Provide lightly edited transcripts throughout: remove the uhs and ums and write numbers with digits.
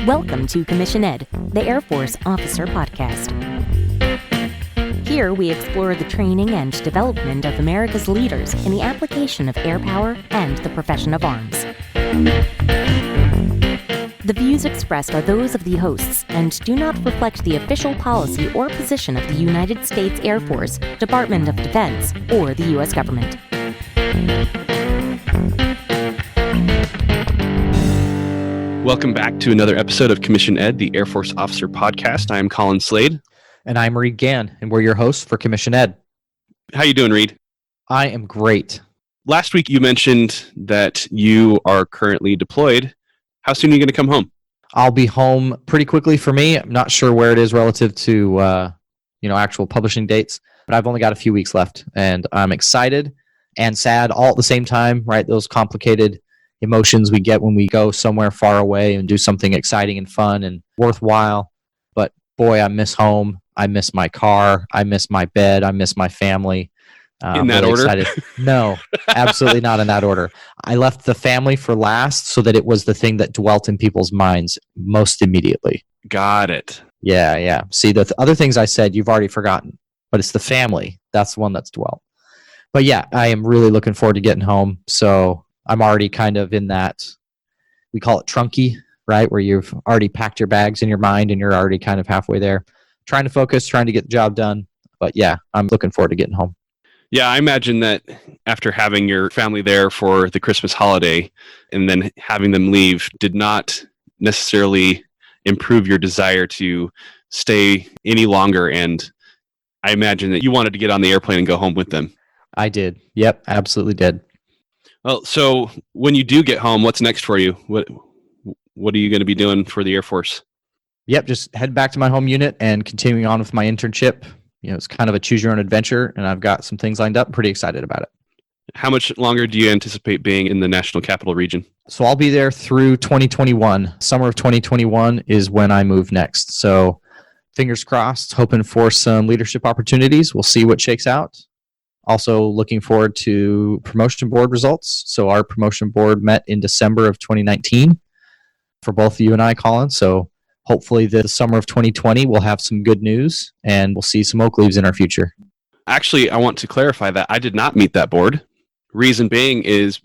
Welcome to Commission Ed, the Air Force Officer Podcast. Here we explore the training and development of America's leaders in the application of air power and the profession of arms. The views expressed are those of the hosts and do not reflect the official policy or position of the United States Air Force, Department of Defense, or the U.S. government. Welcome back to another episode of Commission Ed, the Air Force Officer Podcast. I'm Colin Slade. And I'm Reed Gann, and we're your hosts for Commission Ed. How you doing, Reed? I am great. Last week you mentioned that you are currently deployed. How soon are you going to come home? I'll be home pretty quickly for me. I'm not sure where it is relative to actual publishing dates, but I've only got a few weeks left, and I'm excited and sad all at the same time, right? Those complicated emotions we get when we go somewhere far away and do something exciting and fun and worthwhile. But boy, I miss home. I miss my car. I miss my bed. I miss my family. In that order? Excited. No, absolutely not in that order. I left the family for last so that it was the thing that dwelt in people's minds most immediately. Got it. Yeah. See, the other things I said, you've already forgotten, but it's the family. That's the one that's dwelt. But yeah, I am really looking forward to getting home. So I'm already kind of in that, we call it trunky, right? Where you've already packed your bags in your mind and you're already kind of halfway there. Trying to focus, trying to get the job done. But yeah, I'm looking forward to getting home. Yeah, I imagine that after having your family there for the Christmas holiday and then having them leave did not necessarily improve your desire to stay any longer. And I imagine that you wanted to get on the airplane and go home with them. I did. Yep, absolutely did. Well, so when you do get home, what's next for you? What are you going to be doing for the Air Force? Yep, just head back to my home unit and continuing on with my internship. You know, it's kind of a choose your own adventure, and I've got some things lined up. I'm pretty excited about it. How much longer do you anticipate being in the National Capital Region? So I'll be there through 2021. Summer of 2021 is when I move next. So fingers crossed, hoping for some leadership opportunities. We'll see what shakes out. Also looking forward to promotion board results. So our promotion board met in December of 2019 for both you and I, Colin. So hopefully the summer of 2020 we'll have some good news and we'll see some oak leaves in our future. Actually, I want to clarify that I did not meet that board. Reason being is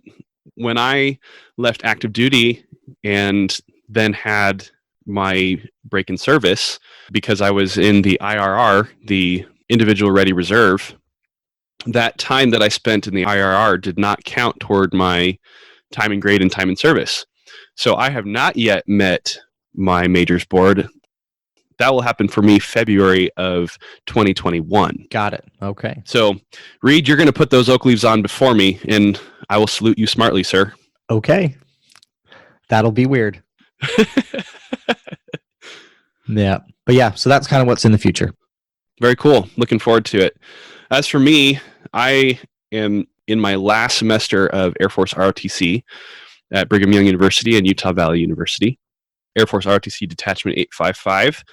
when I left active duty and then had my break in service, because I was in the IRR, the Individual Ready Reserve, that time that I spent in the IRR did not count toward my time and grade and time in service. So I have not yet met my majors board. That will happen for me February of 2021. Got it. Okay. So, Reed, you're going to put those oak leaves on before me, and I will salute you smartly, sir. Okay. That'll be weird. Yeah. But yeah, so that's kind of what's in the future. Very cool. Looking forward to it. As for me, I am in my last semester of Air Force ROTC at Brigham Young University and Utah Valley University, Air Force ROTC Detachment 855,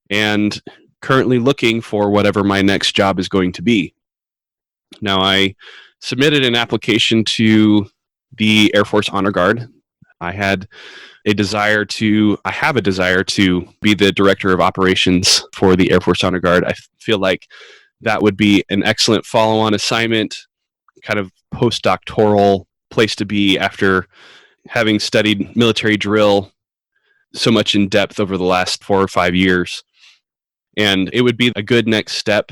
and currently looking for whatever my next job is going to be. Now, I submitted an application to the Air Force Honor Guard. I have a desire to be the Director of Operations for the Air Force Honor Guard. I feel like that would be an excellent follow-on assignment, kind of postdoctoral place to be after having studied military drill so much in depth over the last 4 or 5 years. And it would be a good next step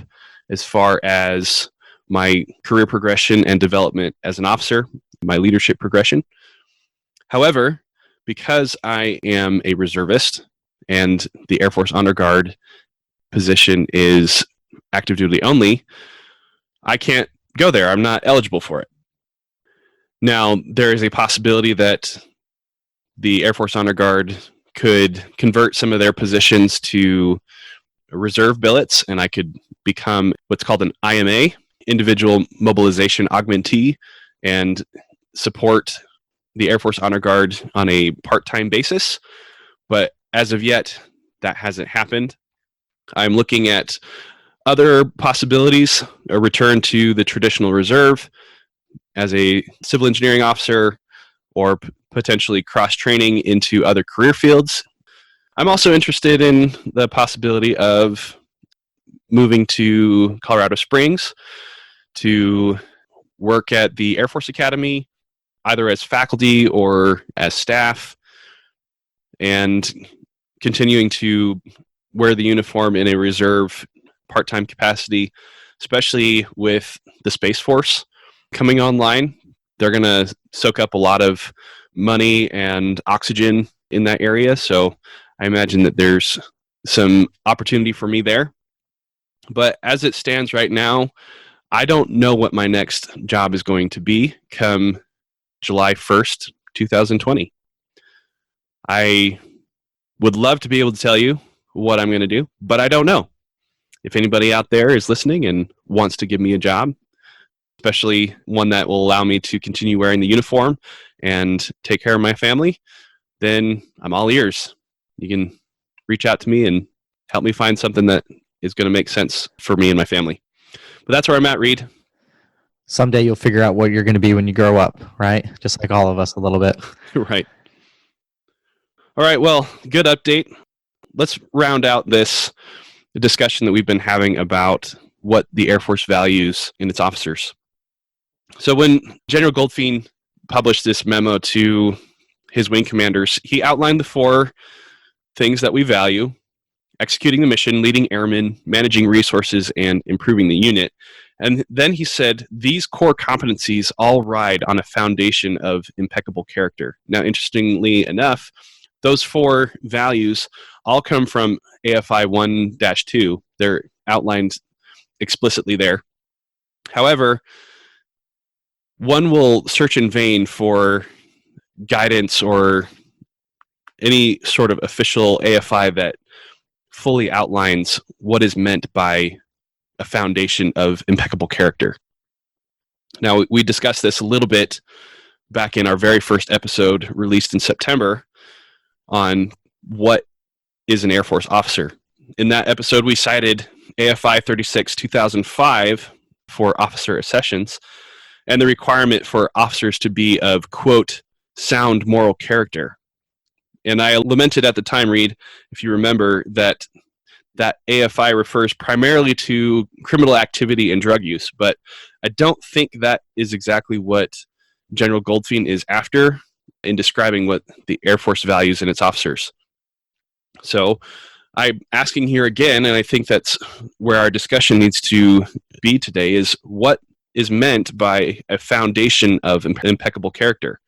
as far as my career progression and development as an officer, my leadership progression. However, because I am a reservist and the Air Force Honor Guard position is active duty only, I can't go there. I'm not eligible for it. Now, there is a possibility that the Air Force Honor Guard could convert some of their positions to reserve billets, and I could become what's called an IMA, Individual Mobilization Augmentee, and support the Air Force Honor Guard on a part-time basis. But as of yet, that hasn't happened. I'm looking at other possibilities, a return to the traditional reserve as a civil engineering officer, or potentially cross-training into other career fields. I'm also interested in the possibility of moving to Colorado Springs to work at the Air Force Academy, either as faculty or as staff, and continuing to wear the uniform in a reserve part-time capacity, especially with the Space Force coming online. They're going to soak up a lot of money and oxygen in that area, so I imagine that there's some opportunity for me there. But as it stands right now, I don't know what my next job is going to be come July 1st, 2020. I would love to be able to tell you what I'm going to do, but I don't know. If anybody out there is listening and wants to give me a job, especially one that will allow me to continue wearing the uniform and take care of my family, then I'm all ears. You can reach out to me and help me find something that is going to make sense for me and my family. But that's where I'm at, Reed. Someday you'll figure out what you're going to be when you grow up, right? Just like all of us a little bit. Right. All right, well, good update. Let's round out this discussion that we've been having about what the Air Force values in its officers. So when General Goldfein published this memo to his wing commanders, he outlined the 4 things that we value: executing the mission, leading airmen, managing resources, and improving the unit. And then he said, these core competencies all ride on a foundation of impeccable character. Now, interestingly enough, those 4 values all come from AFI 1-2. They're outlined explicitly there. However, one will search in vain for guidance or any sort of official AFI that fully outlines what is meant by a foundation of impeccable character. Now, we discussed this a little bit back in our very first episode released in September on what is an Air Force officer. In that episode, we cited AFI 36-2005 for officer accessions and the requirement for officers to be of, quote, sound moral character. And I lamented at the time, Reed, if you remember, that AFI refers primarily to criminal activity and drug use, but I don't think that is exactly what General Goldfein is after in describing what the Air Force values in its officers. So I'm asking here again, and I think that's where our discussion needs to be today, is what is meant by a foundation of impeccable character?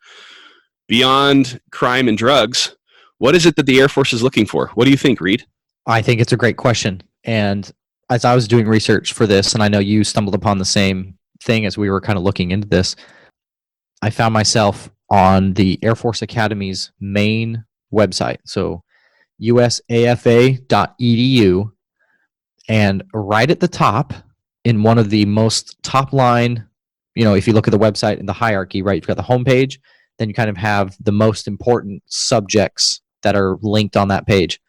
Beyond crime and drugs, what is it that the Air Force is looking for? What do you think, Reed? I think it's a great question. And as I was doing research for this, and I know you stumbled upon the same thing as we were kind of looking into this, I found myself on the Air Force Academy's main website. So usafa.edu. And right at the top, in one of the most top line, if you look at the website in the hierarchy, right, you've got the homepage, then you kind of have the most important subjects that are linked on that page.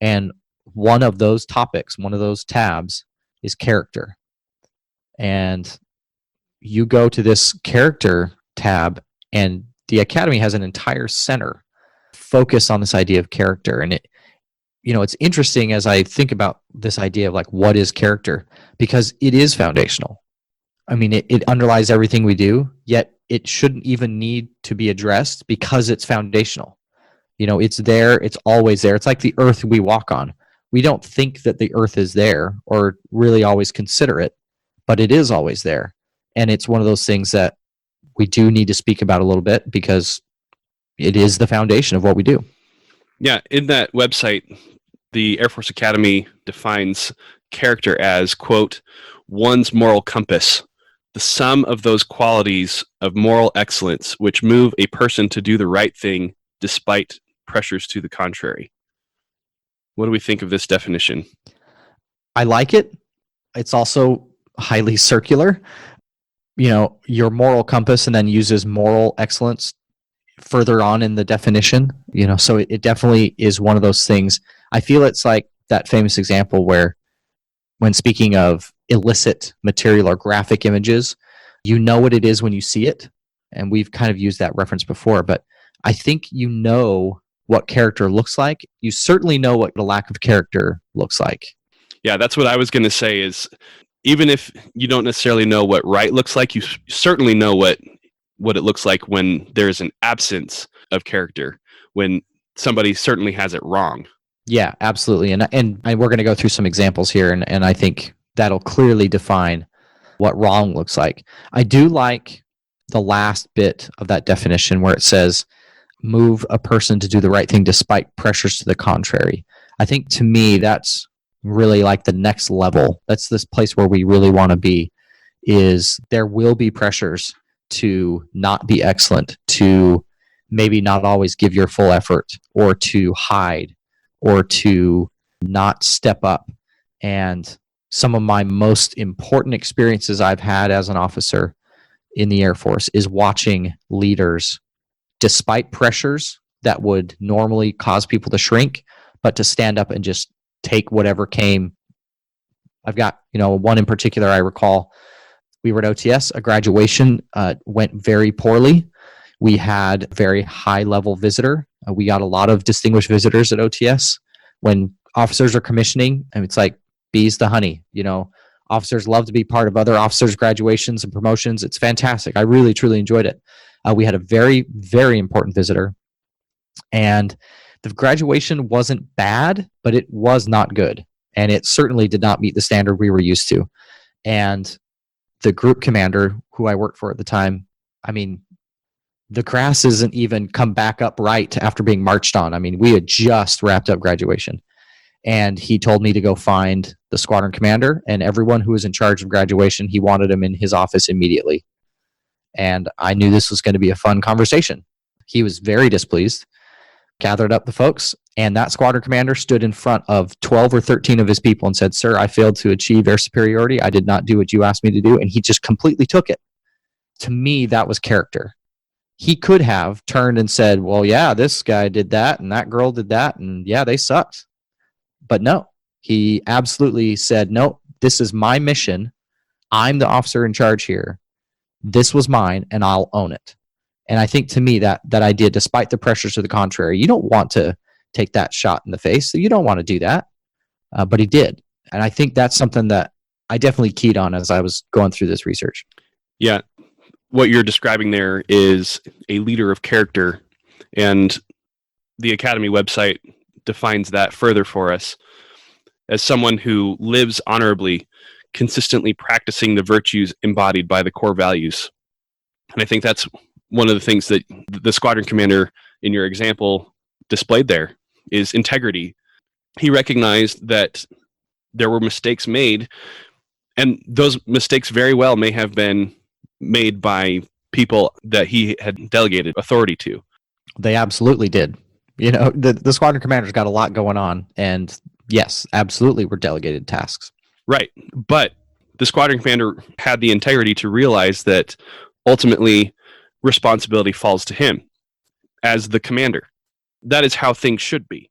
And one of those topics, one of those tabs is character. And you go to this character tab, and the Academy has an entire center focus on this idea of character. And it's interesting as I think about this idea of like, what is character? Because it is foundational. I mean, it underlies everything we do, yet it shouldn't even need to be addressed because it's foundational. It's there. It's always there. It's like the earth we walk on. We don't think that the earth is there or really always consider it, but it is always there. And it's one of those things that we do need to speak about a little bit because it is the foundation of what we do. Yeah, in that website, the Air Force Academy defines character as, quote, one's moral compass, the sum of those qualities of moral excellence which move a person to do the right thing despite pressures to the contrary. What do we think of this definition? I like it. It's also highly circular. Your moral compass, and then uses moral excellence further on in the definition. So it definitely is one of those things. I feel it's like that famous example where when speaking of illicit material or graphic images, you know what it is when you see it. And we've kind of used that reference before, but I think what character looks like, you certainly know what the lack of character looks like. Yeah, that's what I was going to say is even if you don't necessarily know what right looks like, you certainly know what it looks like when there's an absence of character, when somebody certainly has it wrong. Yeah, absolutely. And we're going to go through some examples here, and I think that'll clearly define what wrong looks like. I do like the last bit of that definition where it says, move a person to do the right thing despite pressures to the contrary. I think to me, that's really like the next level. That's this place where we really want to be, is there will be pressures to not be excellent, to maybe not always give your full effort, or to hide, or to not step up. And some of my most important experiences I've had as an officer in the Air Force is watching leaders, despite pressures that would normally cause people to shrink, but to stand up and just take whatever came. I've got, one in particular I recall. We were at OTS, a graduation went very poorly. We had a very high level visitor. We got a lot of distinguished visitors at OTS. When officers are commissioning, and it's like bees to honey, officers love to be part of other officers' graduations and promotions. It's fantastic. I really, truly enjoyed it. We had a very, very important visitor, and the graduation wasn't bad, but it was not good. And it certainly did not meet the standard we were used to. And the group commander who I worked for at the time, the grass isn't even come back up right after being marched on. We had just wrapped up graduation. And he told me to go find the squadron commander and everyone who was in charge of graduation. He wanted him in his office immediately. And I knew this was going to be a fun conversation. He was very displeased, gathered up the folks, and that squadron commander stood in front of 12 or 13 of his people and said, "Sir, I failed to achieve air superiority. I did not do what you asked me to do." And he just completely took it. To me, that was character. He could have turned and said, "Well, yeah, this guy did that and that girl did that, and yeah, they sucked." But no, he absolutely said, "No, this is my mission. I'm the officer in charge here. This was mine, and I'll own it." And I think to me that idea, despite the pressures to the contrary, you don't want to take that shot in the face. So you don't want to do that. But he did. And I think that's something that I definitely keyed on as I was going through this research. Yeah. What you're describing there is a leader of character. And the Academy website defines that further for us as someone who lives honorably, consistently practicing the virtues embodied by the core values. And I think that's one of the things that the squadron commander in your example displayed there is integrity. He recognized that there were mistakes made, and those mistakes very well may have been made by people that he had delegated authority to. They absolutely did. The squadron commander's got a lot going on, and yes, absolutely were delegated tasks. Right. But the squadron commander had the integrity to realize that ultimately responsibility falls to him as the commander. That is how things should be.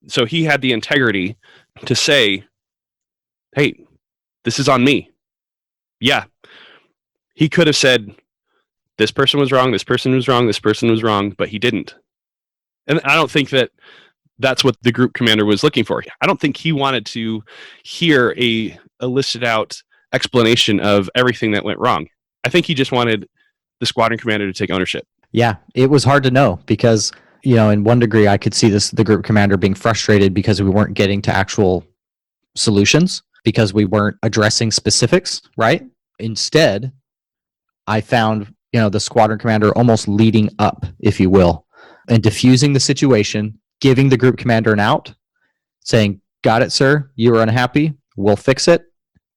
So he had the integrity to say, "Hey, this is on me." Yeah. He could have said, "This person was wrong, this person was wrong, this person was wrong," but he didn't. And I don't think that that's what the group commander was looking for. I don't think he wanted to hear a listed out explanation of everything that went wrong. I think he just wanted the squadron commander to take ownership. Yeah, it was hard to know because, in one degree, I could see the group commander being frustrated because we weren't getting to actual solutions, because we weren't addressing specifics, right? Instead, I found, the squadron commander almost leading up, if you will, and diffusing the situation, giving the group commander an out, saying, "Got it, sir. You were unhappy. We'll fix it."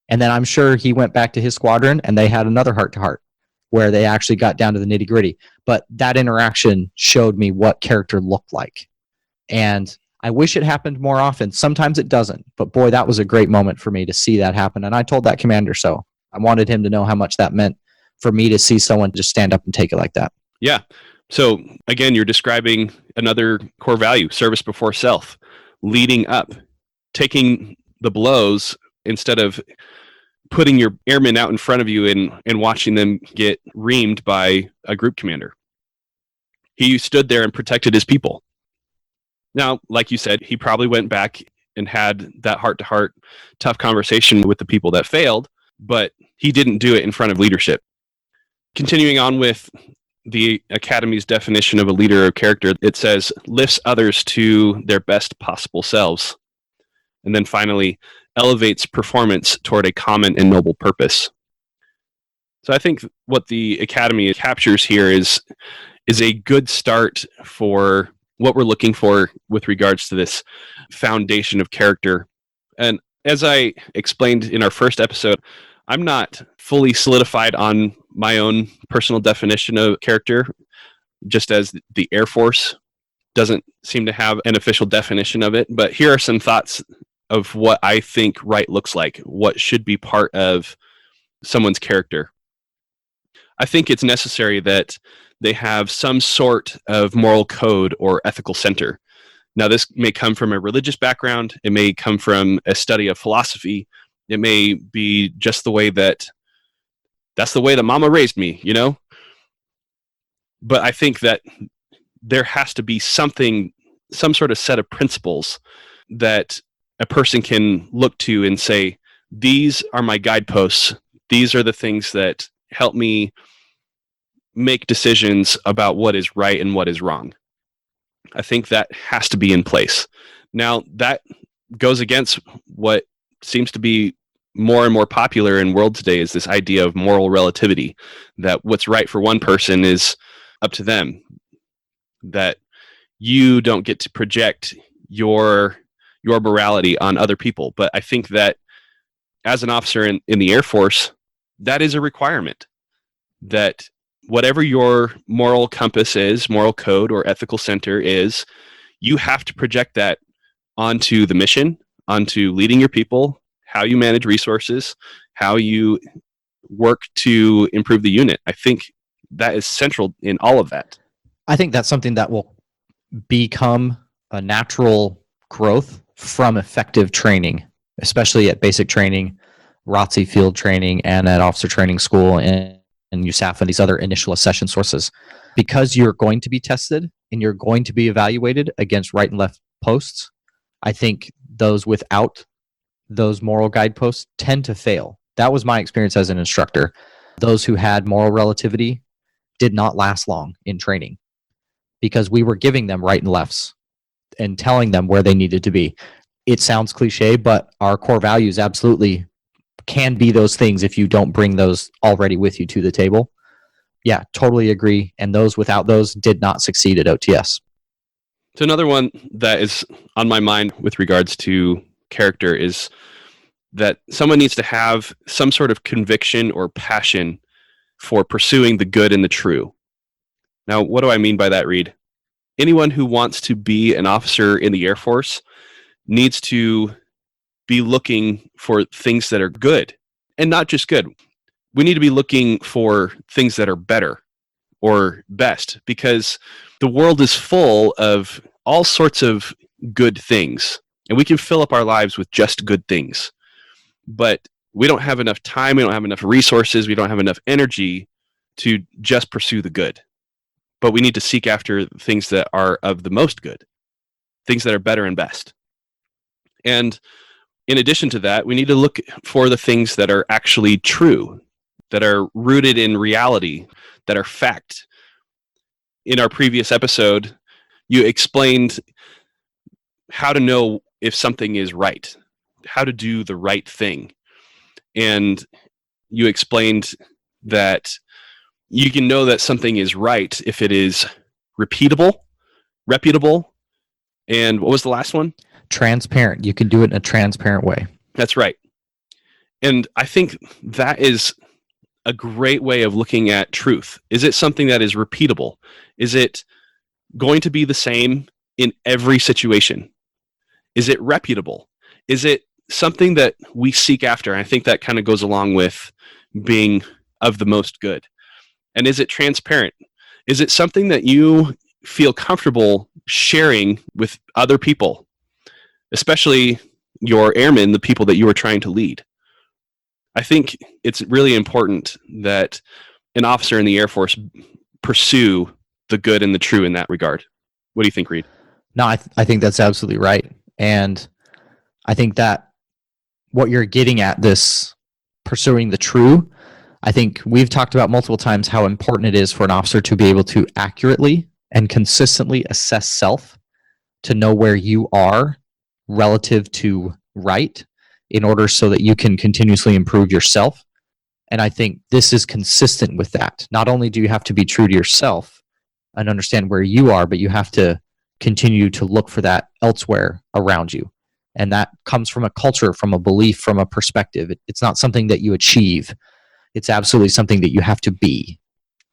And then I'm sure he went back to his squadron and they had another heart-to-heart where they actually got down to the nitty-gritty. But that interaction showed me what character looked like. And I wish it happened more often. Sometimes it doesn't. But boy, that was a great moment for me to see that happen. And I told that commander so. I wanted him to know how much that meant for me to see someone just stand up and take it like that. Yeah. So again, you're describing another core value, service before self, leading up, taking the blows instead of putting your airmen out in front of you and watching them get reamed by a group commander. He stood there and protected his people. Now, like you said, he probably went back and had that heart-to-heart tough conversation with the people that failed, but he didn't do it in front of leadership. Continuing on with the Academy's definition of a leader of character, it says, lifts others to their best possible selves. And then finally, elevates performance toward a common and noble purpose. So I think what the Academy captures here is a good start for what we're looking for with regards to this foundation of character. And as I explained in our first episode, I'm not fully solidified on my own personal definition of character, just as the Air Force doesn't seem to have an official definition of it. But here are some thoughts of what I think right looks like, what should be part of someone's character. I think it's necessary that they have some sort of moral code or ethical center. Now, this may come from a religious background. It may come from a study of philosophy. It may be just the way that's the way that mama raised me, you know? But I think that there has to be some sort of set of principles that a person can look to and say, these are my guideposts. These are the things that help me make decisions about what is right and what is wrong. I think that has to be in place. Now, that goes against what seems to be more and more popular in the world today, is this idea of moral relativity, that what's right for one person is up to them, that you don't get to project your morality on other people. But I think that as an officer in the Air Force, that is a requirement, that whatever your moral compass is, moral code or ethical center is, you have to project that onto the mission, onto leading your people, how you manage resources, how you work to improve the unit. I think that is central in all of that. I think that's something that will become a natural growth from effective training, especially at basic training, ROTC field training, and at officer training school and USAF and these other initial accession sources. Because you're going to be tested and you're going to be evaluated against right and left posts, I think those without those moral guideposts tend to fail. That was my experience as an instructor. Those who had moral relativity did not last long in training because we were giving them right and lefts and telling them where they needed to be. It sounds cliche, but our core values absolutely can be those things if you don't bring those already with you to the table. Yeah, totally agree. And those without those did not succeed at OTS. So another one that is on my mind with regards to character is that someone needs to have some sort of conviction or passion for pursuing the good and the true. Now, what do I mean by that, Reed? Anyone who wants to be an officer in the Air Force needs to be looking for things that are good, and not just good. We need to be looking for things that are better or best, because the world is full of all sorts of good things, and we can fill up our lives with just good things. But we don't have enough time, we don't have enough resources, we don't have enough energy to just pursue the good. But we need to seek after things that are of the most good, things that are better and best. And in addition to that, we need to look for the things that are actually true, that are rooted in reality, that are fact. In our previous episode, you explained how to know if something is right, how to do the right thing. And you explained that you can know that something is right if it is repeatable, reputable, and what was the last one? Transparent. You can do it in a transparent way. That's right. And I think that is a great way of looking at truth. Is it something that is repeatable? Is it going to be the same in every situation? Is it reputable? Is it something that we seek after? And I think that kind of goes along with being of the most good. And is it transparent? Is it something that you feel comfortable sharing with other people, especially your airmen, the people that you are trying to lead? I think it's really important that an officer in the Air Force pursue the good and the true in that regard. What do you think, Reed? No, I think that's absolutely right. And I think that what you're getting at, this pursuing the true, I think we've talked about multiple times how important it is for an officer to be able to accurately and consistently assess self, to know where you are relative to right, in order so that you can continuously improve yourself. And I think this is consistent with that. Not only do you have to be true to yourself and understand where you are, but you have to continue to look for that elsewhere around you. And that comes from a culture, from a belief, from a perspective. It's not something that you achieve. It's absolutely something that you have to be.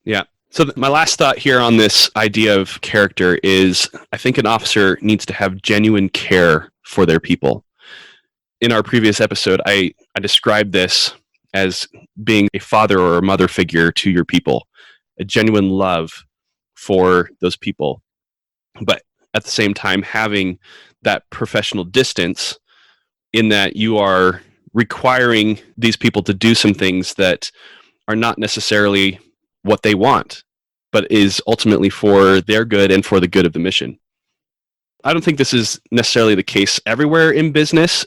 Yeah. So my last thought here on this idea of character is I think an officer needs to have genuine care for their people. In our previous episode, I described this as being a father or a mother figure to your people, a genuine love for those people, but at the same time having that professional distance, in that you are requiring these people to do some things that are not necessarily what they want, but is ultimately for their good and for the good of the mission. I don't think this is necessarily the case everywhere in business,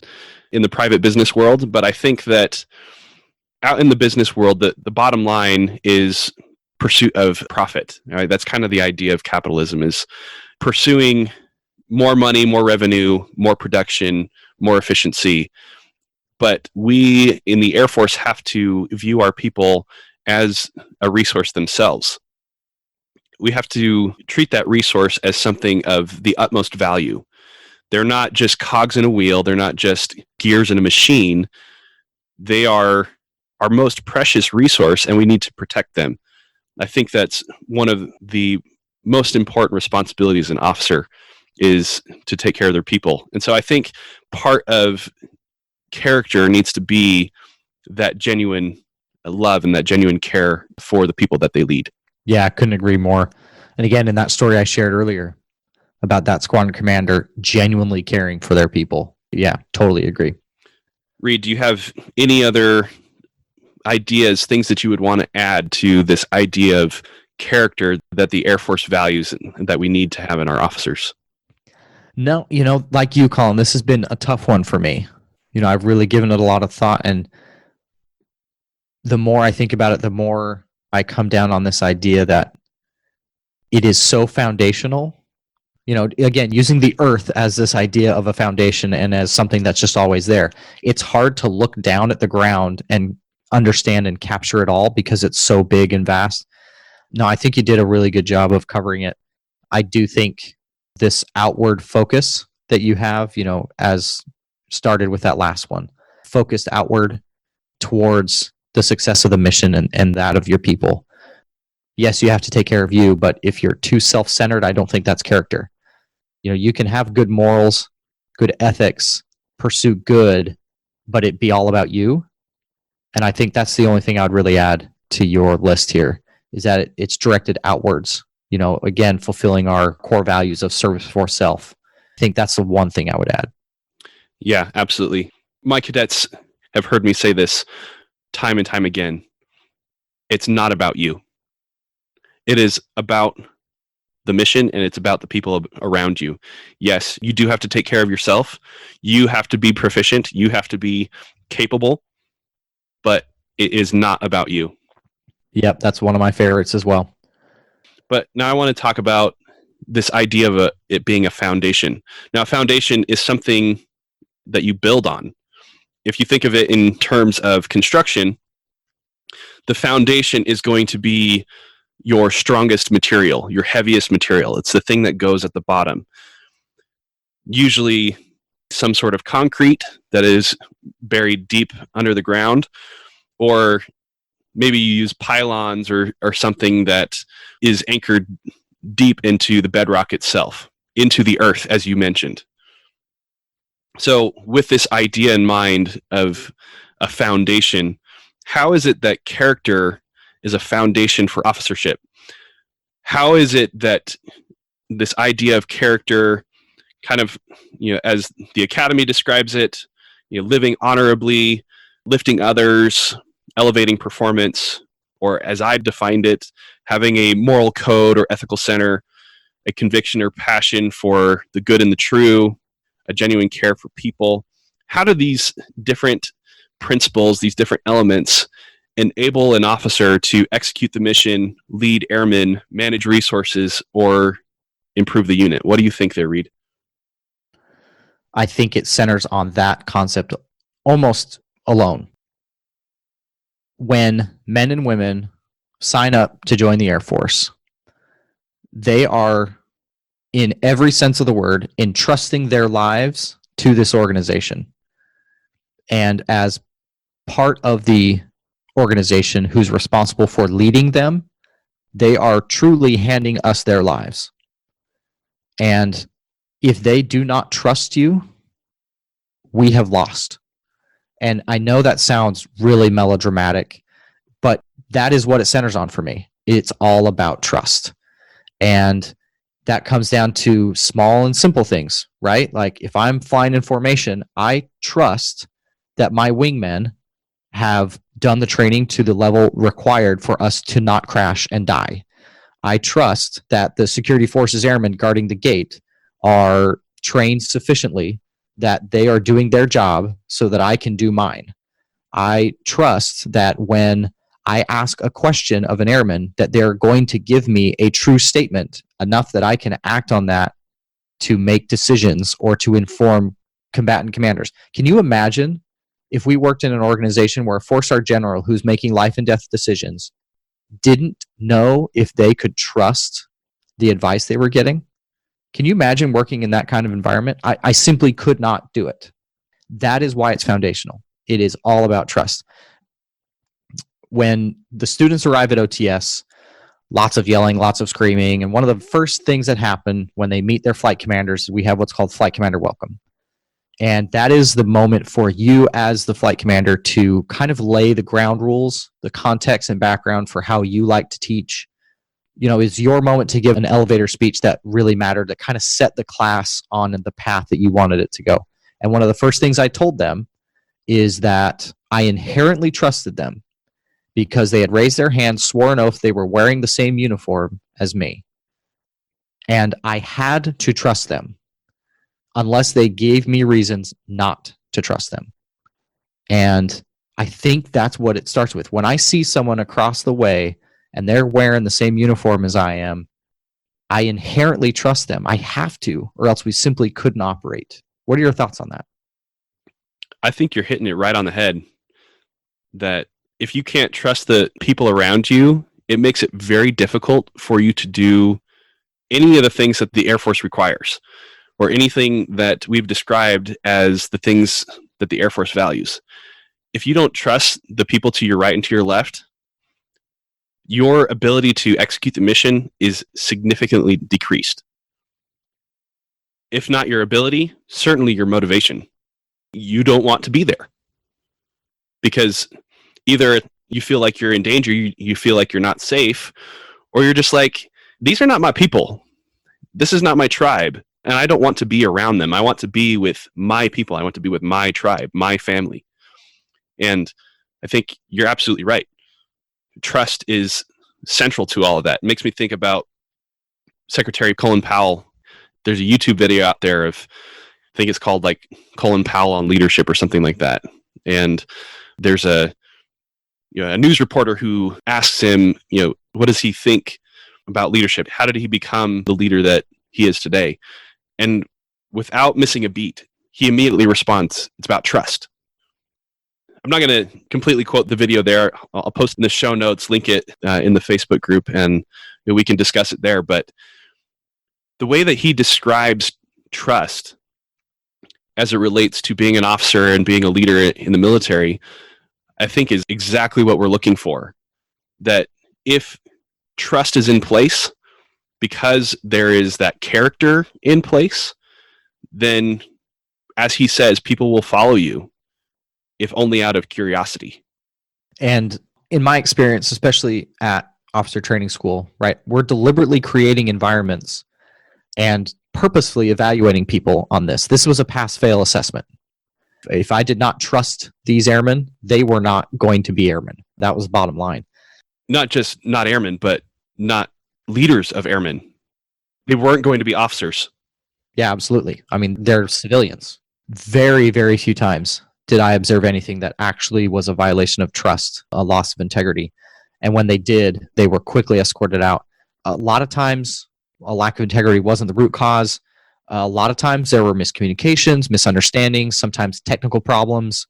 in the private business world, but I think that out in the business world, the bottom line is pursuit of profit. Right? That's kind of the idea of capitalism, is pursuing more money, more revenue, more production, more efficiency. But we in the Air Force have to view our people as a resource themselves. We have to treat that resource as something of the utmost value. They're not just cogs in a wheel. They're not just gears in a machine. They are our most precious resource, and we need to protect them. I think that's one of the most important responsibilities an officer, is to take care of their people. And so I think part of character needs to be that genuine love and that genuine care for the people that they lead. Yeah, I couldn't agree more. And again, in that story I shared earlier about that squadron commander genuinely caring for their people. Yeah, totally agree. Reed, do you have any other ideas, things that you would want to add to this idea of character that the Air Force values and that we need to have in our officers? No, like you, Colin, this has been a tough one for me. I've really given it a lot of thought, and the more I think about it, the more I come down on this idea that it is so foundational. Again, using the earth as this idea of a foundation and as something that's just always there. It's hard to look down at the ground and understand and capture it all because it's so big and vast. No, I think you did a really good job of covering it. I do think this outward focus that you have, as started with that last one, focused outward towards the success of the mission and that of your people. Yes, you have to take care of you, but if you're too self-centered, I don't think that's character. You can have good morals, good ethics, pursue good, but it be all about you. And I think that's the only thing I'd really add to your list here, is that it's directed outwards. Again, fulfilling our core values of service for self. I think that's the one thing I would add. Yeah, absolutely. My cadets have heard me say this time and time again. It's not about you. It is about the mission, and it's about the people around you. Yes, you do have to take care of yourself. You have to be proficient. You have to be capable, but it is not about you. Yep, that's one of my favorites as well. But now I want to talk about this idea of it being a foundation. Now, a foundation is something that you build on. If you think of it in terms of construction, the foundation is going to be your strongest material, your heaviest material. It's the thing that goes at the bottom. Usually some sort of concrete that is buried deep under the ground, or maybe you use pylons or something that is anchored deep into the bedrock itself, into the earth, as you mentioned. So with this idea in mind of a foundation, how is it that character is a foundation for officership? How is it that this idea of character, kind of, as the Academy describes it, living honorably, lifting others, elevating performance, or as I defined it, having a moral code or ethical center, a conviction or passion for the good and the true, a genuine care for people. How do these different principles, these different elements, enable an officer to execute the mission, lead airmen, manage resources, or improve the unit? What do you think there, Reed? I think it centers on that concept almost alone. When men and women sign up to join the Air Force, they are, in every sense of the word, entrusting their lives to this organization. And as part of the organization who's responsible for leading them, they are truly handing us their lives. And if they do not trust you, we have lost. And I know that sounds really melodramatic, but that is what it centers on for me. It's all about trust. And that comes down to small and simple things, right? Like if I'm flying in formation, I trust that my wingmen have done the training to the level required for us to not crash and die. I trust that the security forces airmen guarding the gate are trained sufficiently that they are doing their job so that I can do mine. I trust that when I ask a question of an airman, that they're going to give me a true statement enough that I can act on that to make decisions or to inform combatant commanders. Can you imagine if we worked in an organization where a four-star general who's making life and death decisions didn't know if they could trust the advice they were getting? Can you imagine working in that kind of environment? I simply could not do it. That is why it's foundational. It is all about trust. When the students arrive at OTS, lots of yelling, lots of screaming, and one of the first things that happen when they meet their flight commanders, we have what's called flight commander welcome. And that is the moment for you as the flight commander to kind of lay the ground rules, the context and background for how you like to teach. You know, is your moment to give an elevator speech that really mattered, that kind of set the class on the path that you wanted it to go. And one of the first things I told them is that I inherently trusted them because they had raised their hand, swore an oath they were wearing the same uniform as me. And I had to trust them unless they gave me reasons not to trust them. And I think that's what it starts with. When I see someone across the way and they're wearing the same uniform as I am, I inherently trust them. I have to, or else we simply couldn't operate. What are your thoughts on that? I think you're hitting it right on the head. That if you can't trust the people around you, it makes it very difficult for you to do any of the things that the Air Force requires, or anything that we've described as the things that the Air Force values. If you don't trust the people to your right and to your left, your ability to execute the mission is significantly decreased. If not your ability, certainly your motivation. You don't want to be there because either you feel like you're in danger, you feel like you're not safe, or you're just like, these are not my people. This is not my tribe, and I don't want to be around them. I want to be with my people. I want to be with my tribe, my family. And I think you're absolutely right. Trust is central to all of that. It makes me think about Secretary Colin Powell. There's a YouTube video out there of, I think it's called like Colin Powell on leadership or something like that. And there's a news reporter who asks him, what does he think about leadership? How did he become the leader that he is today? And without missing a beat, he immediately responds, it's about trust. I'm not going to completely quote the video there. I'll post in the show notes, link it in the Facebook group, and we can discuss it there. But the way that he describes trust as it relates to being an officer and being a leader in the military, I think is exactly what we're looking for. That if trust is in place, because there is that character in place, then, as he says, people will follow you, if only out of curiosity. And in my experience, especially at officer training school, right, we're deliberately creating environments and purposefully evaluating people on this. This was a pass-fail assessment. If I did not trust these airmen, they were not going to be airmen. That was the bottom line. Not just not airmen, but not leaders of airmen. They weren't going to be officers. Yeah, absolutely. I mean, they're civilians. Very, very few times did I observe anything that actually was a violation of trust, a loss of integrity. And when they did, they were quickly escorted out. A lot of times, a lack of integrity wasn't the root cause. A lot of times, there were miscommunications, misunderstandings, sometimes technical problems,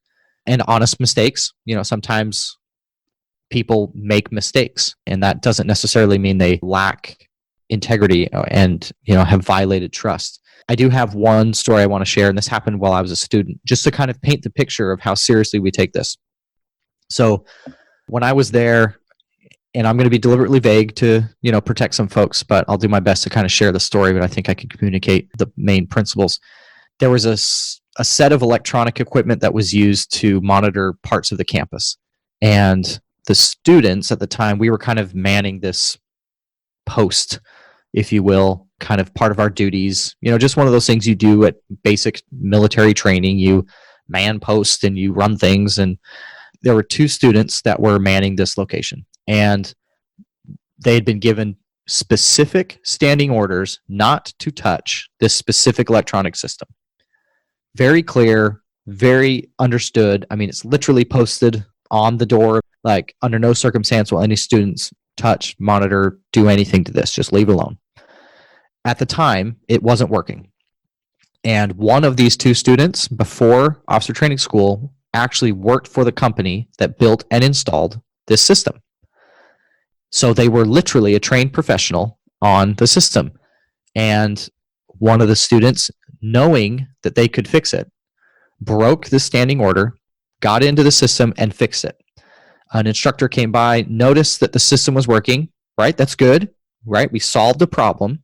and honest mistakes. Sometimes people make mistakes, and that doesn't necessarily mean they lack integrity and have violated trust. I do have one story I want to share, and this happened while I was a student, just to kind of paint the picture of how seriously we take this. So when I was there, and I'm going to be deliberately vague to protect some folks, but I'll do my best to kind of share the story, but I think I can communicate the main principles. There was a set of electronic equipment that was used to monitor parts of the campus. And the students at the time, we were kind of manning this post, if you will, kind of part of our duties. Just one of those things you do at basic military training. You man post and you run things. And there were 2 students that were manning this location. And they had been given specific standing orders not to touch this specific electronic system. Very clear, very understood. I mean, it's literally posted on the door, like, under no circumstance will any students touch, monitor, do anything to this. Just leave it alone. At the time, it wasn't working. And one of these 2 students, before officer training school, actually worked for the company that built and installed this system. So they were literally a trained professional on the system. And one of the students, knowing that they could fix it, broke the standing order, got into the system, and fixed it. An instructor came by, noticed that the system was working, right? That's good, right? We solved the problem,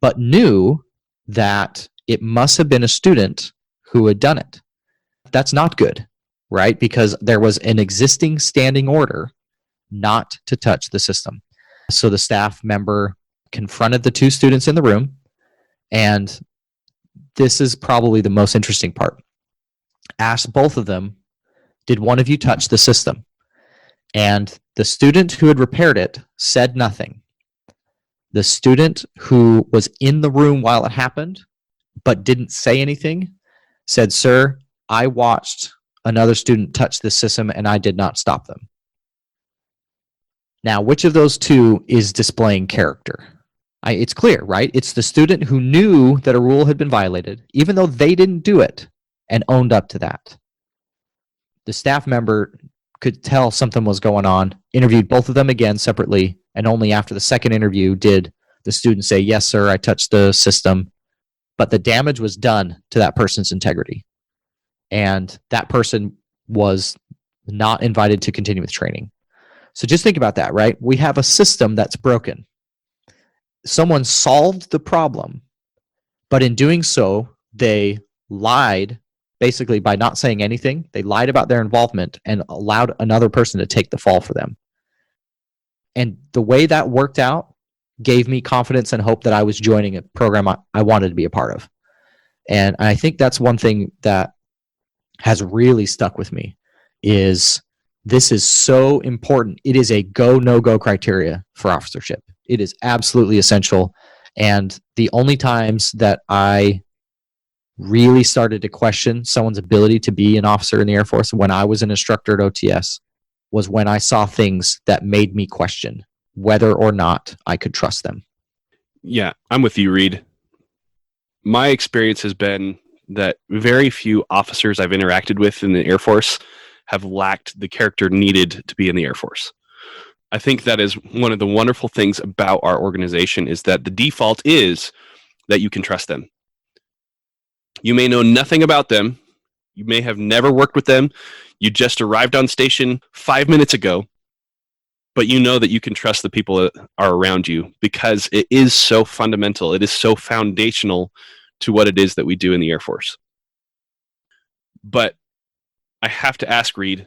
but knew that it must have been a student who had done it. That's not good, right? Because there was an existing standing order not to touch the system. So the staff member confronted the 2 students in the room, and this is probably the most interesting part. Asked both of them, did one of you touch the system? And the student who had repaired it said nothing. The student who was in the room while it happened, but didn't say anything, said, "Sir, I watched another student touch this system and I did not stop them." Now, which of those 2 is displaying character? It's clear, right? It's the student who knew that a rule had been violated, even though they didn't do it, and owned up to that. The staff member could tell something was going on, interviewed both of them again separately, and only after the second interview did the student say, "Yes, sir, I touched the system," but the damage was done to that person's integrity. And that person was not invited to continue with training. So just think about that, right? We have a system that's broken. Someone solved the problem, but in doing so, they lied, basically by not saying anything. They lied about their involvement and allowed another person to take the fall for them. And the way that worked out gave me confidence and hope that I was joining a program I wanted to be a part of. And I think that's one thing that has really stuck with me, is this is so important. It is a go, no-go criteria for officership. It is absolutely essential. And the only times that I really started to question someone's ability to be an officer in the Air Force when I was an instructor at OTS was when I saw things that made me question whether or not I could trust them. Yeah, I'm with you, Reed. My experience has been that very few officers I've interacted with in the Air Force have lacked the character needed to be in the Air Force. I think that is one of the wonderful things about our organization, is that the default is that you can trust them. You may know nothing about them. You may have never worked with them. You just arrived on station 5 minutes ago, but you know that you can trust the people that are around you, because it is so fundamental. It is so foundational to what it is that we do in the Air Force. But I have to ask, Reed,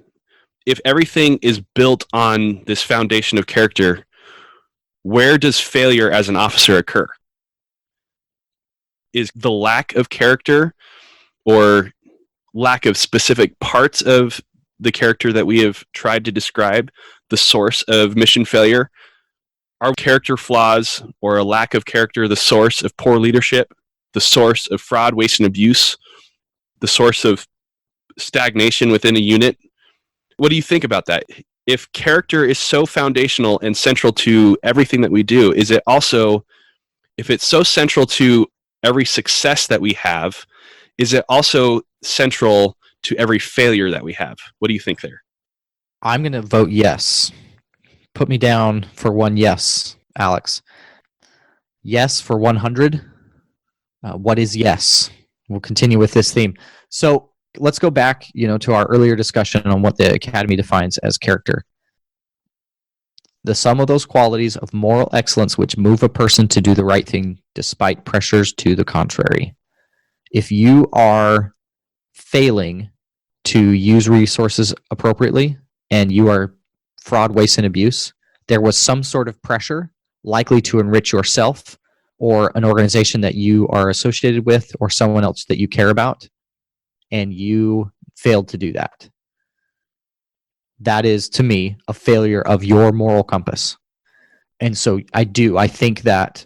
if everything is built on this foundation of character, where does failure as an officer occur? Is the lack of character or lack of specific parts of the character that we have tried to describe the source of mission failure? Are character flaws or a lack of character the source of poor leadership, the source of fraud, waste, and abuse, the source of stagnation within a unit? What do you think about that? If character is so foundational and central to everything that we do, is it also, if it's so central to every success that we have, is it also central to every failure that we have? What do you think there? I'm going to vote yes. Put me down for one yes, Alex. Yes for 100. What is yes? We'll continue with this theme. So let's go back, to our earlier discussion on what the Academy defines as character. The sum of those qualities of moral excellence which move a person to do the right thing despite pressures to the contrary. If you are failing to use resources appropriately and you are fraud, waste, and abuse, there was some sort of pressure likely to enrich yourself or an organization that you are associated with or someone else that you care about, and you failed to do that. That is, to me, a failure of your moral compass. And so I think that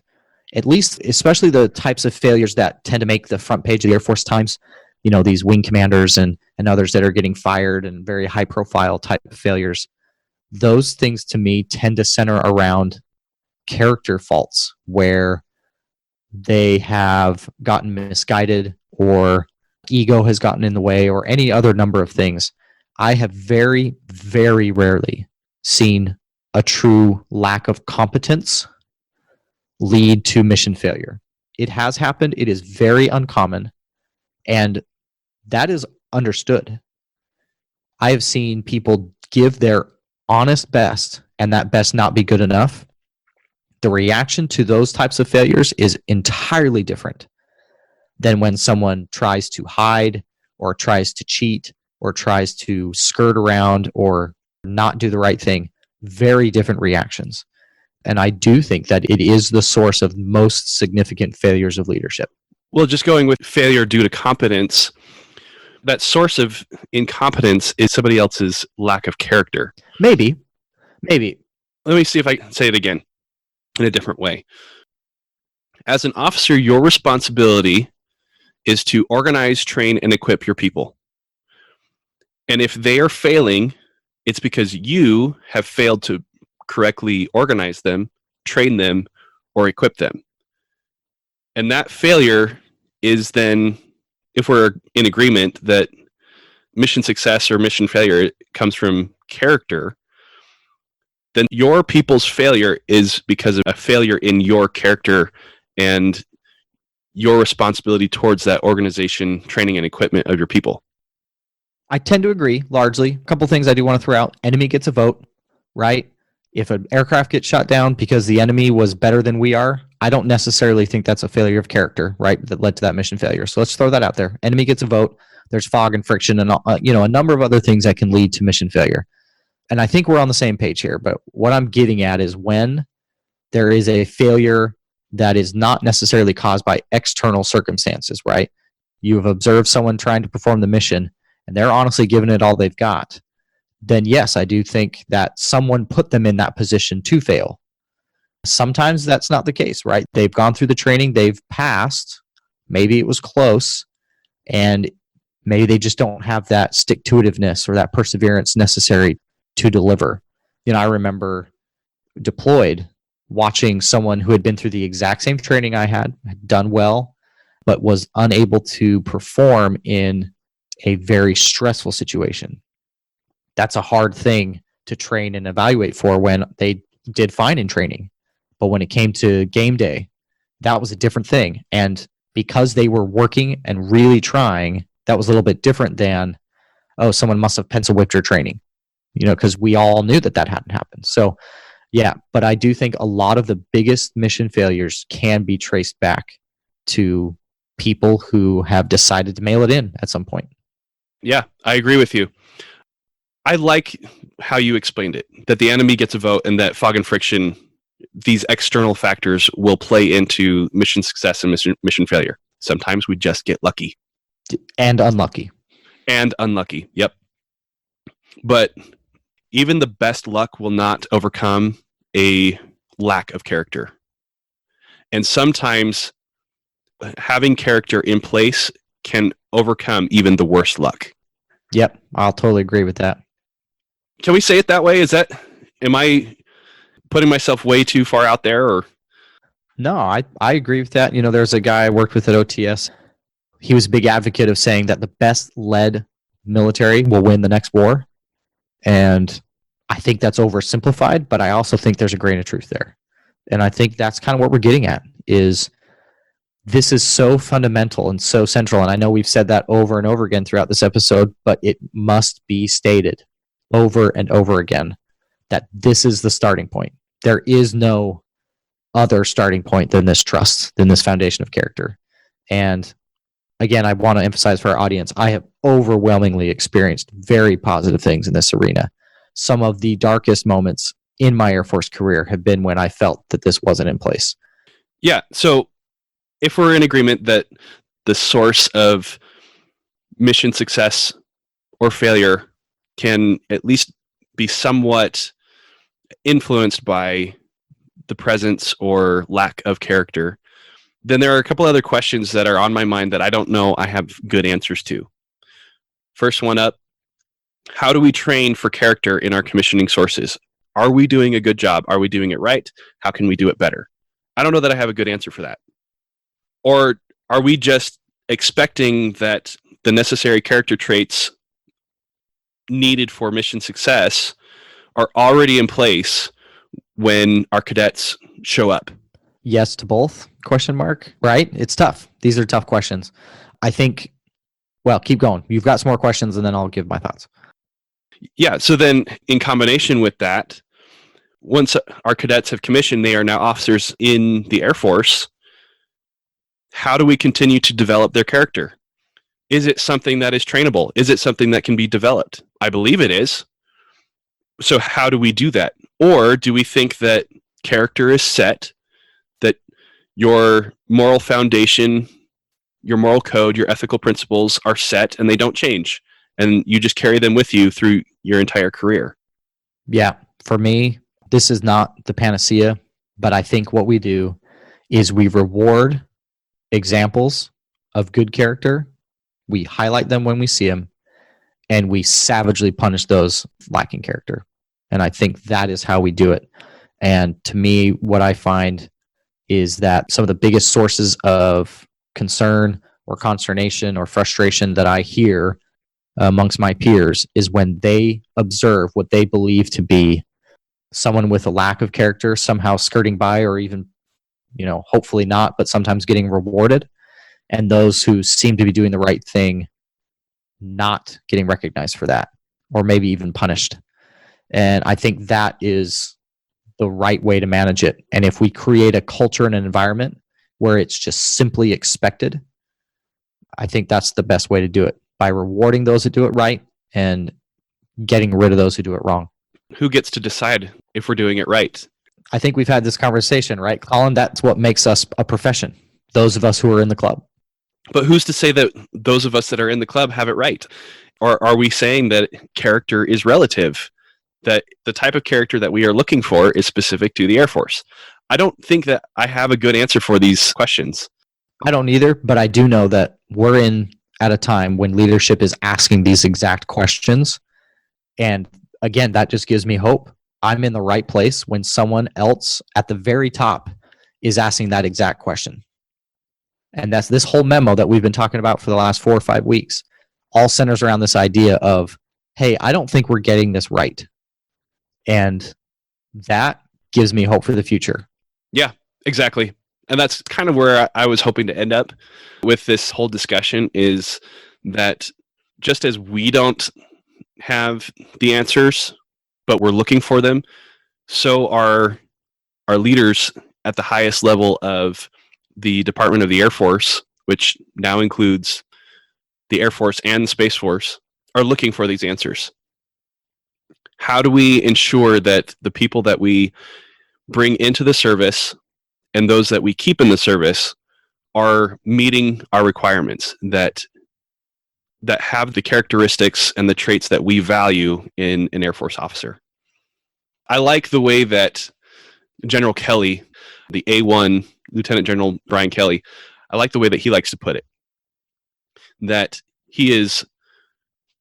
at least, especially the types of failures that tend to make the front page of the Air Force Times, these wing commanders and others that are getting fired and very high profile type of failures, those things to me tend to center around character faults where they have gotten misguided or ego has gotten in the way or any other number of things. I have very, very rarely seen a true lack of competence lead to mission failure. It has happened. It is very uncommon, and that is understood. I have seen people give their honest best and that best not be good enough. The reaction to those types of failures is entirely different than when someone tries to hide or tries to cheat or tries to skirt around or not do the right thing. Very different reactions. And I do think that it is the source of most significant failures of leadership. Well, just going with failure due to competence, that source of incompetence is somebody else's lack of character. Maybe. Let me see if I can say it again in a different way. As an officer, your responsibility is to organize, train, and equip your people. And if they are failing, it's because you have failed to correctly organize them, train them, or equip them. And that failure is then, if we're in agreement that mission success or mission failure comes from character, then your people's failure is because of a failure in your character and your responsibility towards that organization, training, and equipment of your people. I tend to agree, largely. A couple things I do want to throw out. Enemy gets a vote, right? If an aircraft gets shot down because the enemy was better than we are, I don't necessarily think that's a failure of character, right, that led to that mission failure. So let's throw that out there. Enemy gets a vote. There's fog and friction and a number of other things that can lead to mission failure. And I think we're on the same page here. But what I'm getting at is when there is a failure that is not necessarily caused by external circumstances, right? You have observed someone trying to perform the mission, and they're honestly giving it all they've got, then yes, I do think that someone put them in that position to fail. Sometimes that's not the case, right? They've gone through the training, they've passed, maybe it was close, and maybe they just don't have that stick-to-itiveness or that perseverance necessary to deliver. I remember deployed watching someone who had been through the exact same training I had done well, but was unable to perform in a very stressful situation. That's a hard thing to train and evaluate for when they did fine in training. But when it came to game day, that was a different thing. And because they were working and really trying, that was a little bit different than, oh, someone must have pencil whipped your training, because we all knew that hadn't happened. So, yeah, but I do think a lot of the biggest mission failures can be traced back to people who have decided to mail it in at some point. Yeah, I agree with you. I like how you explained it, that the enemy gets a vote and that fog and friction, these external factors will play into mission success and mission failure. Sometimes we just get lucky. And unlucky. Yep. But even the best luck will not overcome a lack of character. And sometimes having character in place can overcome even the worst luck. Yep, I'll totally agree with that. Can we say it that way? Am I putting myself way too far out there? Or No, I agree with that. There's a guy I worked with at OTS. He was a big advocate of saying that the best led military will win the next war. And I think that's oversimplified, but I also think there's a grain of truth there. And I think that's kind of what we're getting at is this is so fundamental and so central. And I know we've said that over and over again throughout this episode, but it must be stated over and over again that this is the starting point. There is no other starting point than this trust, than this foundation of character. And again, I want to emphasize for our audience, I have overwhelmingly experienced very positive things in this arena. Some of the darkest moments in my Air Force career have been when I felt that this wasn't in place. Yeah. So if we're in agreement that the source of mission success or failure can at least be somewhat influenced by the presence or lack of character, then there are a couple other questions that are on my mind that I don't know I have good answers to. First one up, how do we train for character in our commissioning sources? Are we doing a good job? Are we doing it right? How can we do it better? I don't know that I have a good answer for that. Or are we just expecting that the necessary character traits needed for mission success are already in place when our cadets show up? Yes to both? ? Right? It's tough. These are tough questions. I think, well, keep going. You've got some more questions and then I'll give my thoughts. Yeah. So then in combination with that, once our cadets have commissioned, they are now officers in the Air Force. How do we continue to develop their character? Is it something that is trainable? Is it something that can be developed? I believe it is. So how do we do that? Or do we think that character is set, that your moral foundation, your moral code, your ethical principles are set and they don't change, and you just carry them with you through your entire career? Yeah, for me, this is not the panacea, but I think what we do is we reward examples of good character, we highlight them when we see them, and we savagely punish those lacking character. And I think that is how we do it. And to me, what I find is that some of the biggest sources of concern or consternation or frustration that I hear amongst my peers is when they observe what they believe to be someone with a lack of character somehow skirting by, or even, hopefully not, but sometimes getting rewarded, and those who seem to be doing the right thing not getting recognized for that, or maybe even punished. And I think that is the right way to manage it. And if we create a culture and an environment where it's just simply expected, I think that's the best way to do it, by rewarding those who do it right and getting rid of those who do it wrong. Who gets to decide if we're doing it right? I think we've had this conversation, right, Colin? That's what makes us a profession, those of us who are in the club. But who's to say that those of us that are in the club have it right? Or are we saying that character is relative, that the type of character that we are looking for is specific to the Air Force? I don't think that I have a good answer for these questions. I don't either, but I do know that we're in at a time when leadership is asking these exact questions. And again, that just gives me hope. I'm in the right place when someone else at the very top is asking that exact question. And that's this whole memo that we've been talking about for the last 4 or 5 weeks, all centers around this idea of, hey, I don't think we're getting this right. And that gives me hope for the future. Yeah, exactly. And that's kind of where I was hoping to end up with this whole discussion, is that just as we don't have the answers, but we're looking for them, so are our leaders at the highest level of the Department of the Air Force, which now includes the Air Force and the Space Force, are looking for these answers. How do we ensure that the people that we bring into the service and those that we keep in the service are meeting our requirements, that have the characteristics and the traits that we value in an Air Force officer? I like the way that General Kelly, the A1, Lieutenant General Brian Kelly, I like the way that he likes to put it, that he is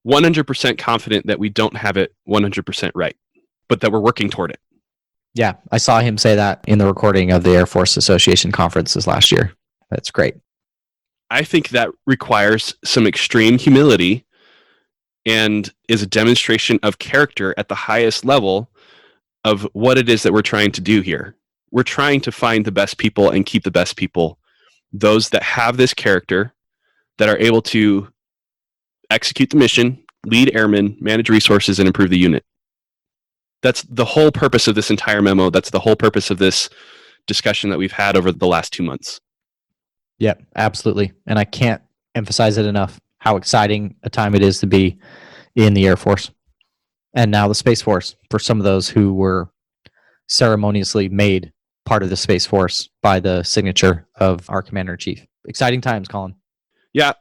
100% confident that we don't have it 100% right, but that we're working toward it. Yeah, I saw him say that in the recording of the Air Force Association conferences last year. That's great. I think that requires some extreme humility and is a demonstration of character at the highest level of what it is that we're trying to do here. We're trying to find the best people and keep the best people, those that have this character, that are able to execute the mission, lead airmen, manage resources, and improve the unit. That's the whole purpose of this entire memo. That's the whole purpose of this discussion that we've had over the last 2 months. Yep, absolutely. And I can't emphasize it enough how exciting a time it is to be in the Air Force. And now the Space Force, for some of those who were ceremoniously made part of the Space Force by the signature of our Commander-in-Chief. Exciting times, Colin. Yeah,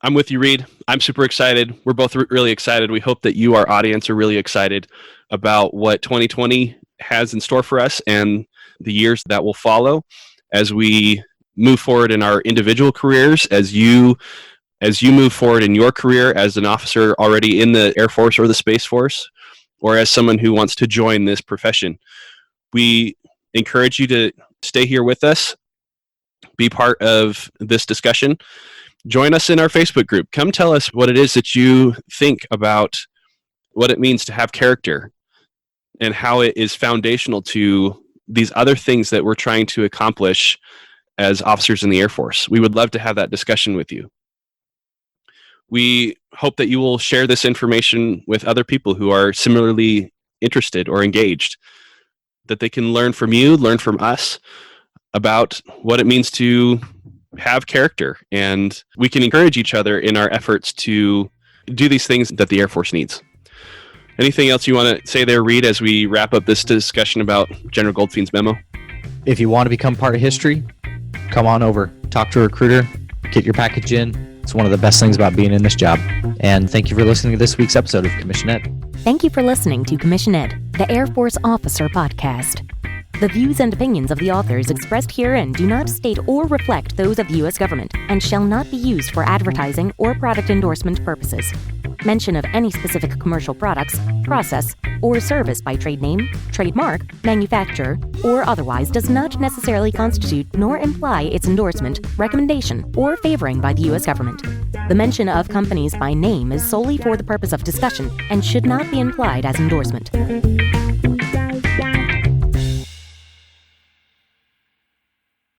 I'm with you, Reed. I'm super excited. We're both really excited. We hope that you, our audience, are really excited about what 2020 has in store for us and the years that will follow as we move forward in our individual careers, as you move forward in your career as an officer already in the Air Force or the Space Force, or as someone who wants to join this profession. We encourage you to stay here with us, be part of this discussion. Join us in our Facebook group. Come tell us what it is that you think about what it means to have character and how it is foundational to these other things that we're trying to accomplish as officers in the Air Force. We would love to have that discussion with you. We hope that you will share this information with other people who are similarly interested or engaged, that they can learn from you, learn from us about what it means to have character, and we can encourage each other in our efforts to do these things that the Air Force needs. Anything else you want to say there, Reed, as we wrap up this discussion about General Goldfein's memo? If you want to become part of history, come on over, talk to a recruiter, get your package in. It's one of the best things about being in this job. And thank you for listening to this week's episode of Commission Ed. Thank you for listening to Commission Ed, the Air Force Officer Podcast. The views and opinions of the authors expressed herein do not state or reflect those of the U.S. government and shall not be used for advertising or product endorsement purposes. Mention of any specific commercial products, process, or service by trade name, trademark, manufacturer, or otherwise does not necessarily constitute nor imply its endorsement, recommendation, or favoring by the U.S. government. The mention of companies by name is solely for the purpose of discussion and should not be implied as endorsement.